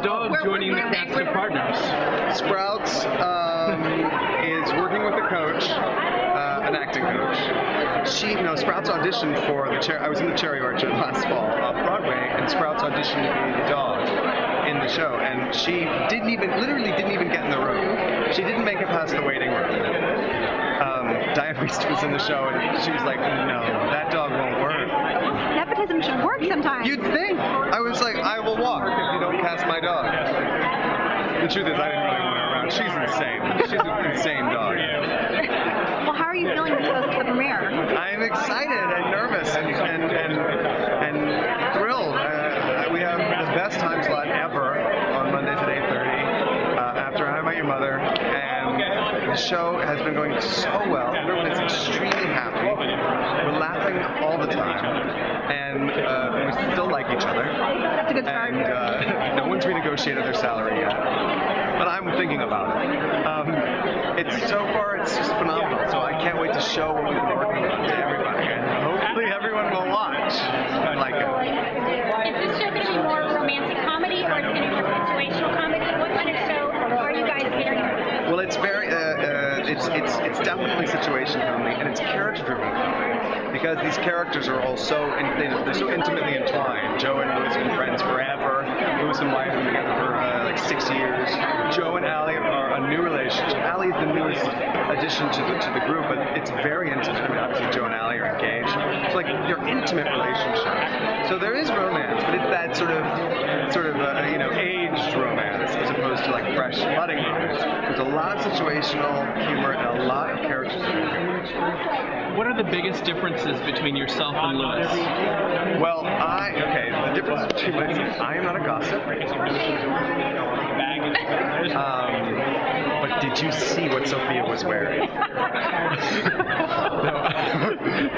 dog joining the cast of Partners? Sprouts is working with a coach, an acting coach. Sprouts auditioned for I was in the Cherry Orchard last fall off Broadway, and Sprouts auditioned to be the dog in the show, and she literally didn't even get in the room. She didn't make it past the waiting room. Diane Reist was in the show, and she was like, no, that dog won't work. Nepotism should work sometimes. You'd think. I was like, I will walk if you don't cast my dog. The truth is, I didn't really want her around. She's insane. She's an insane dog. Well, how are you feeling with the premiere? I'm excited and nervous and thrilled. We have the best time slot ever on Mondays at 8:30 after How I Met Your Mother, and the show has been going so well. Everyone is extremely happy. We're laughing all the time, and we still like each other. That's a good start. And no one's renegotiated their salary yet, but I'm thinking about it. It's just phenomenal. So I can't wait to show what we've been working on to everybody, and hopefully everyone will watch. I like it. Is this show going to be more romantic comedy, or is it going to be more situational comedy? What kind of show are you guys gearing towards? Well, it's very, it's definitely situation comedy, and it's character-driven comedy, because these characters are all they're so intimately entwined. Joe and Louis have been friends forever. Louis and Wyatt have been together for like 6 years. Joe and Allie are a new relationship. Allie is the newest addition to the group, but it's very intimate. I mean, obviously Joe and Allie are engaged. It's like they're intimate relationships. So there is romance, but it's that sort of aged romance as opposed to like fresh budding romance. There's a lot of situational humor and a lot of characters. What are the biggest differences between yourself and Louis? Well, the difference between myself, I am not a gossip. But did you see what Sophia was wearing? No,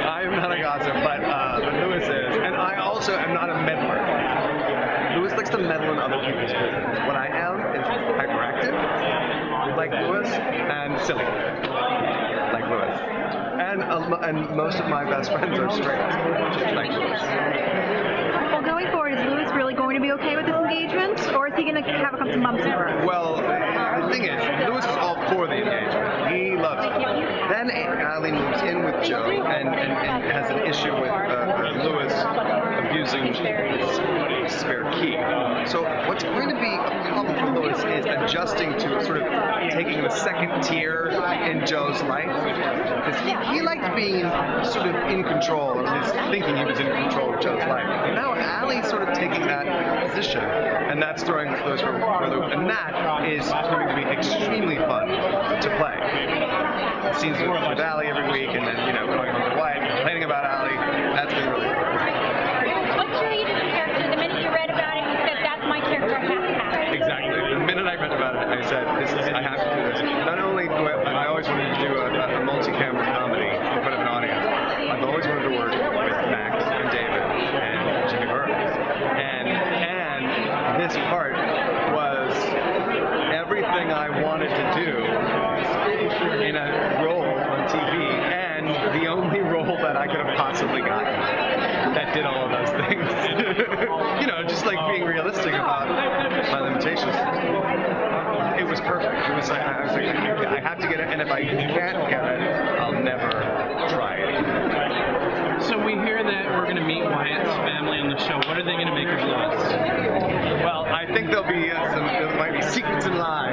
I am not a gossip, but Louis is. And I also am not a meddler. Louis likes to meddle in other people's business. What I am is hyperactive, like Louis, and silly, like Louis. And most of my best friends are straight, like Louis. Well, going forward, is Louis really going to be okay with this engagement, or is he going to have a couple of bumps in the road? Well, the thing is, Louis is all for the engagement. He loves it. Then Allie moves in with Joe and has an issue with Louis abusing his spare key. So what's going to be a problem for Louis is adjusting to sort of taking the second tier in Joe's life. Because he liked being sort of in control, or at least thinking he was in control of Joe's life. And now Allie's sort of taking that position, and that's throwing Louis for a loop. And that is going to be extremely fun to play. Scenes with Allie every week, and then going home with Wyatt, complaining about Allie. That's been really fun. What drew you to the character? The minute you read about it, you said, that's my character, I have to have it. Exactly. The minute I read about it, I said, I have to do this. Not only do I always wanted to do a multi-camera comedy in front of an audience, I've always wanted to work with Max and David and Jimmy Burke. And this part was everything I wanted to do in a role on TV, and the only role that I could have possibly gotten that did all of those things. Just like being realistic about my limitations. It was perfect. I was like, I have to get it, and if I can't get it, I'll never try it. So we hear that we're going to meet Wyatt's family on the show. What are they going to make of Louis? Well, I think there might be secrets and lies.